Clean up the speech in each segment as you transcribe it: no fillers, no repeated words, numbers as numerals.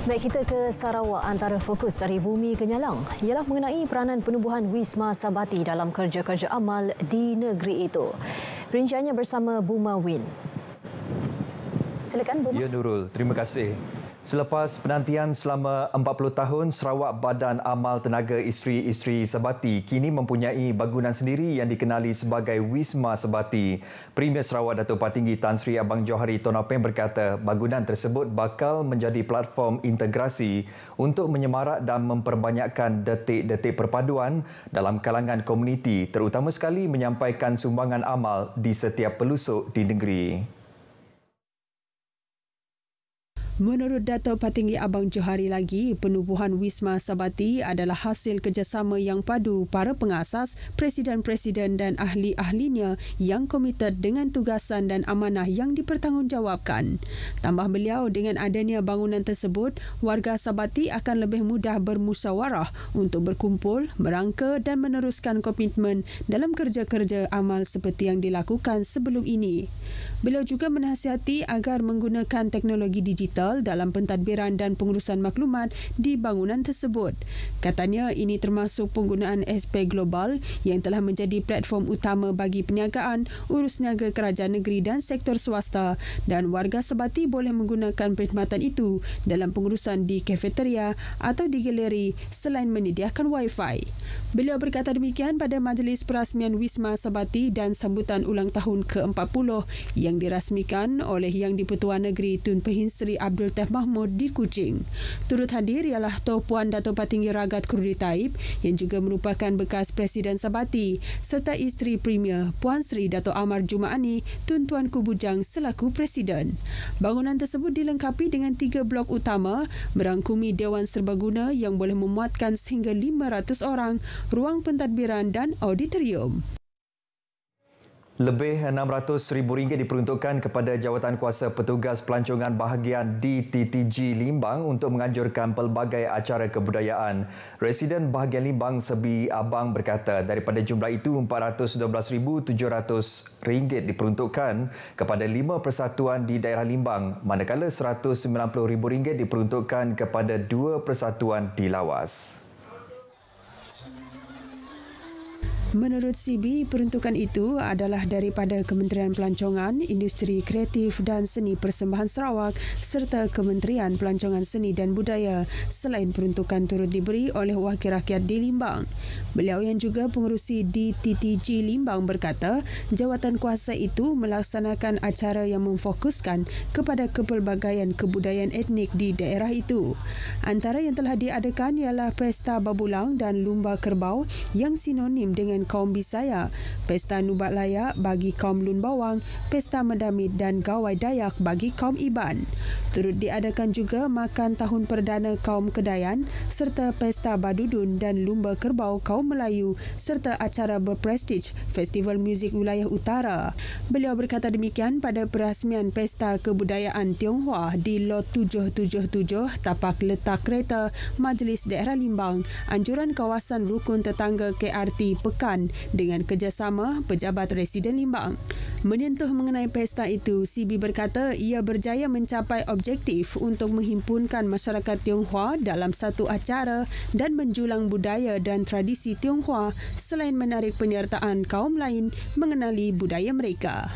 Baik, kita ke Sarawak. Antara fokus dari Bumi Genyalang ialah mengenai peranan penubuhan Wisma Sabati dalam kerja-kerja amal di negeri itu. Perinciannya bersama Buma Win. Silakan, Buma. Ya, Nurul. Terima kasih. Selepas penantian selama 40 tahun, Sarawak Badan Amal Tenaga Isteri-Isteri Sabati kini mempunyai bangunan sendiri yang dikenali sebagai Wisma Sabati. Premier Sarawak Datuk Patinggi Tan Sri Abang Johari Tun Apeng berkata bangunan tersebut bakal menjadi platform integrasi untuk menyemarak dan memperbanyakkan detik-detik perpaduan dalam kalangan komuniti, terutama sekali menyampaikan sumbangan amal di setiap pelusuk di negeri. Menurut Datuk Patinggi Abang Johari lagi, penubuhan Wisma Sabati adalah hasil kerjasama yang padu para pengasas, presiden-presiden dan ahli-ahlinya yang komited dengan tugasan dan amanah yang dipertanggungjawabkan. Tambah beliau, dengan adanya bangunan tersebut, warga Sabati akan lebih mudah bermusyawarah untuk berkumpul, merangka dan meneruskan komitmen dalam kerja-kerja amal seperti yang dilakukan sebelum ini. Beliau juga menasihati agar menggunakan teknologi digital dalam pentadbiran dan pengurusan maklumat di bangunan tersebut. Katanya ini termasuk penggunaan SP Global yang telah menjadi platform utama bagi perniagaan, urus niaga kerajaan negeri dan sektor swasta, dan warga Sabati boleh menggunakan perkhidmatan itu dalam pengurusan di kafeteria atau di galeri selain menyediakan Wi-Fi. Beliau berkata demikian pada majlis perasmian Wisma Sabati dan sambutan ulang tahun ke-40 yang dirasmikan oleh Yang di-Pertuan Negeri Tun Pehin Sri Abdul Taif Mahmud di Kuching. Turut hadir ialah Tuan Puan Datuk Patinggi Ragat Kurdi Taib yang juga merupakan bekas Presiden Sabati serta isteri Premier Puan Sri Datuk Amar Jumaani Tun Tuanku Bujang selaku Presiden. Bangunan tersebut dilengkapi dengan 3 blok utama, merangkumi Dewan Serbaguna yang boleh memuatkan sehingga 500 orang, ruang pentadbiran dan auditorium. Lebih RM600,000 diperuntukkan kepada Jawatankuasa Petugas Pelancongan Bahagian DTTG Limbang untuk menganjurkan pelbagai acara kebudayaan. Residen Bahagian Limbang Sebi Abang berkata daripada jumlah itu RM412,700 diperuntukkan kepada 5 persatuan di daerah Limbang, manakala RM190,000 diperuntukkan kepada 2 persatuan di Lawas. Menurut CB, peruntukan itu adalah daripada Kementerian Pelancongan, Industri Kreatif dan Seni Persembahan Sarawak serta Kementerian Pelancongan Seni dan Budaya, selain peruntukan turut diberi oleh Wakil Rakyat di Limbang. Beliau yang juga pengerusi DTTG Limbang berkata, jawatankuasa itu melaksanakan acara yang memfokuskan kepada kepelbagaian kebudayaan etnik di daerah itu. Antara yang telah diadakan ialah Pesta Babulang dan Lumba Kerbau yang sinonim dengan kaum Bisaya, Pesta Nubat Layak bagi kaum Lun Bawang, Pesta Mendamit dan Gawai Dayak bagi kaum Iban. Turut diadakan juga Makan Tahun Perdana kaum Kedayan serta Pesta Badudun dan Lumba Kerbau kaum Melayu serta acara berprestij Festival Muzik Wilayah Utara. Beliau berkata demikian pada perasmian Pesta Kebudayaan Tionghoa di Lot 777 tapak letak kereta Majlis Daerah Limbang, anjuran kawasan rukun tetangga KRT Pekan dengan kerjasama pejabat residen Limbang. Menyentuh mengenai pesta itu, CB berkata ia berjaya mencapai objektif untuk menghimpunkan masyarakat Tionghoa dalam satu acara dan menjulang budaya dan tradisi Tionghoa selain menarik penyertaan kaum lain mengenali budaya mereka.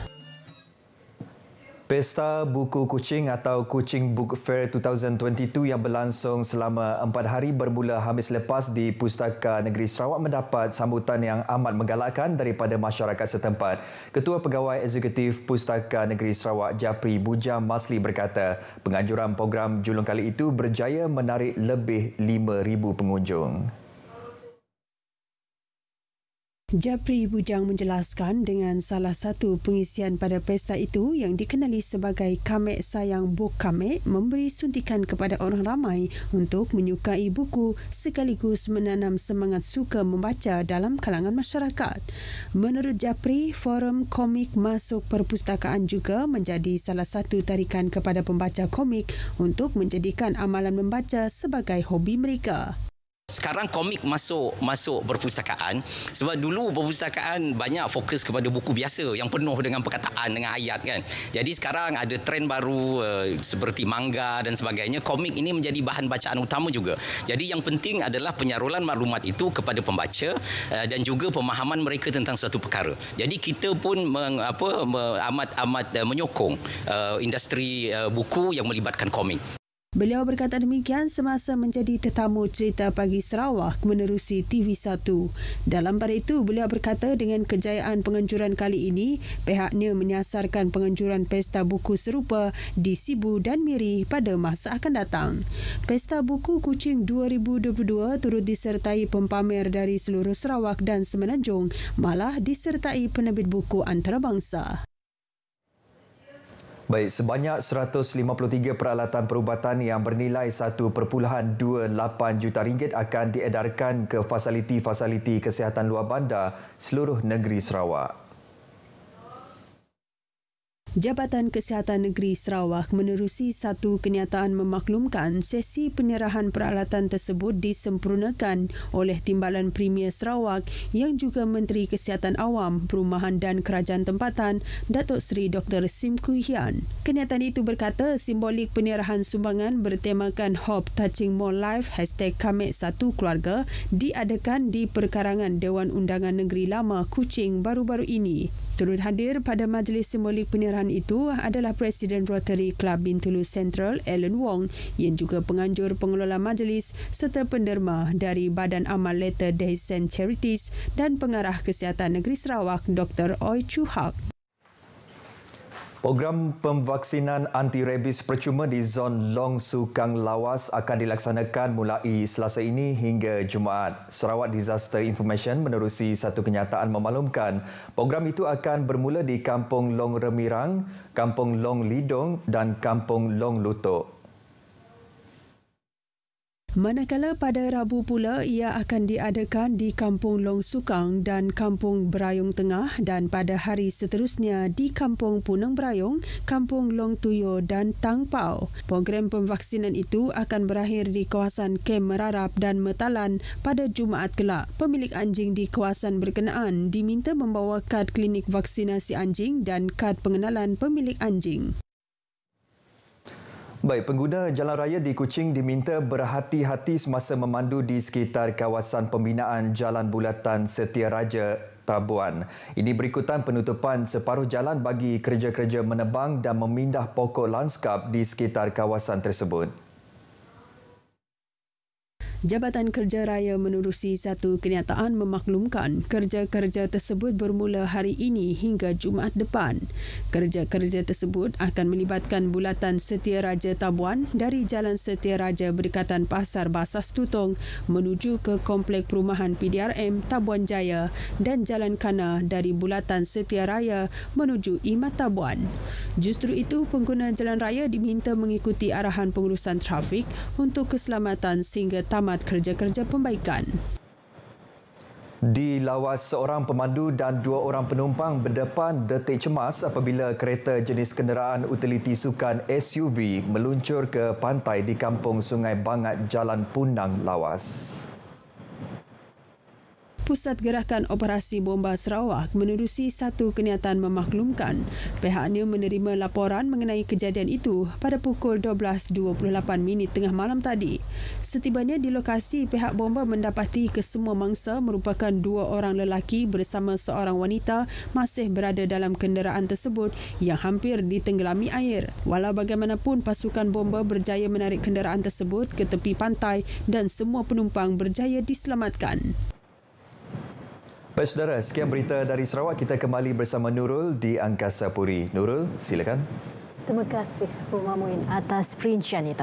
Pesta Buku Kuching atau Kuching Book Fair 2022 yang berlangsung selama 4 hari bermula Khamis lepas di Pustaka Negeri Sarawak mendapat sambutan yang amat menggalakkan daripada masyarakat setempat. Ketua Pegawai Eksekutif Pustaka Negeri Sarawak Japri Bujang Masli berkata penganjuran program julung kali itu berjaya menarik lebih 5,000 pengunjung. Japri Bujang menjelaskan dengan salah satu pengisian pada pesta itu yang dikenali sebagai Kamek Sayang Book Kamek memberi suntikan kepada orang ramai untuk menyukai buku sekaligus menanam semangat suka membaca dalam kalangan masyarakat. Menurut Japri, forum komik masuk perpustakaan juga menjadi salah satu tarikan kepada pembaca komik untuk menjadikan amalan membaca sebagai hobi mereka. sekarang komik masuk perpustakaan, sebab dulu perpustakaan banyak fokus kepada buku biasa yang penuh dengan perkataan, dengan ayat kan. Jadi sekarang ada trend baru seperti manga dan sebagainya. Komik ini menjadi bahan bacaan utama juga. Jadi yang penting adalah penyaluran maklumat itu kepada pembaca dan juga pemahaman mereka tentang suatu perkara. Jadi kita pun amat menyokong industri buku yang melibatkan komik. Beliau berkata demikian semasa menjadi tetamu Cerita Pagi Sarawak menerusi TV1. Dalam pada itu, beliau berkata dengan kejayaan penganjuran kali ini, pihaknya menyasarkan penganjuran pesta buku serupa di Sibu dan Miri pada masa akan datang. Pesta Buku Kuching 2022 turut disertai pempamer dari seluruh Sarawak dan Semenanjung, malah disertai penerbit buku antarabangsa. Baik, sebanyak 153 peralatan perubatan yang bernilai 1.28 juta ringgit akan diedarkan ke fasiliti-fasiliti kesihatan luar bandar seluruh negeri Sarawak. Jabatan Kesihatan Negeri Sarawak menerusi satu kenyataan memaklumkan sesi penyerahan peralatan tersebut disempurnakan oleh Timbalan Premier Sarawak yang juga Menteri Kesihatan Awam, Perumahan dan Kerajaan Tempatan, Datuk Seri Dr. Sim Kui Hian. Kenyataan itu berkata simbolik penyerahan sumbangan bertemakan Hope Touching More Life #Kamek1Keluarga diadakan di perkarangan Dewan Undangan Negeri Lama Kuching baru-baru ini. Turut hadir pada majlis simbolik penyerahan itu adalah Presiden Rotary Club Bintulu Central, Alan Wong, yang juga penganjur pengelola majlis serta penderma dari Badan Amal Latter Day Saint Charities dan Pengarah Kesihatan Negeri Sarawak, Dr. Oi Chu Hak. Program pemvaksinan anti-rabies percuma di zon Long Sukang Lawas akan dilaksanakan mulai Selasa ini hingga Jumaat. Sarawak Disaster Information menerusi satu kenyataan memaklumkan program itu akan bermula di Kampung Long Remirang, Kampung Long Lidong dan Kampung Long Lutok. Manakala pada Rabu pula ia akan diadakan di Kampung Long Sukang dan Kampung Berayong Tengah dan pada hari seterusnya di Kampung Punang Berayong, Kampung Long Tuyo dan Tang Pau. Program pemvaksinan itu akan berakhir di kawasan Kem Merarap dan Metalan pada Jumaat kelak. Pemilik anjing di kawasan berkenaan diminta membawa kad klinik vaksinasi anjing dan kad pengenalan pemilik anjing. Baik, pengguna jalan raya di Kuching diminta berhati-hati semasa memandu di sekitar kawasan pembinaan Jalan Bulatan Setiaraja Tabuan. Ini berikutan penutupan separuh jalan bagi kerja-kerja menebang dan memindah pokok lanskap di sekitar kawasan tersebut. Jabatan Kerja Raya menerusi satu kenyataan memaklumkan kerja-kerja tersebut bermula hari ini hingga Jumaat depan. Kerja-kerja tersebut akan melibatkan bulatan Setiaraja Tabuan dari Jalan Setiaraja berdekatan Pasar Basas Tutong menuju ke Komplek Perumahan PDRM Tabuan Jaya dan Jalan Kana dari bulatan Setiaraya menuju Imat Tabuan. Justru itu, pengguna jalan raya diminta mengikuti arahan pengurusan trafik untuk keselamatan sehingga tamat kerja-kerja pembaikan. Di Lawas, seorang pemandu dan dua orang penumpang berdepan detik cemas apabila kereta jenis kenderaan utiliti sukan SUV meluncur ke pantai di Kampung Sungai Bangat, Jalan Punang, Lawas. Pusat Gerakan Operasi Bomba Sarawak menerusi satu kenyataan memaklumkan pihaknya menerima laporan mengenai kejadian itu pada pukul 12.28 tengah malam tadi. Setibanya di lokasi, pihak bomba mendapati kesemua mangsa merupakan dua orang lelaki bersama seorang wanita masih berada dalam kenderaan tersebut yang hampir ditenggelami air. Walau bagaimanapun, pasukan bomba berjaya menarik kenderaan tersebut ke tepi pantai dan semua penumpang berjaya diselamatkan. Baik saudara, sekian berita dari Sarawak. Kita kembali bersama Nurul di Angkasa Puri. Nurul, silakan. Terima kasih Rumah Muin atas perincian itu.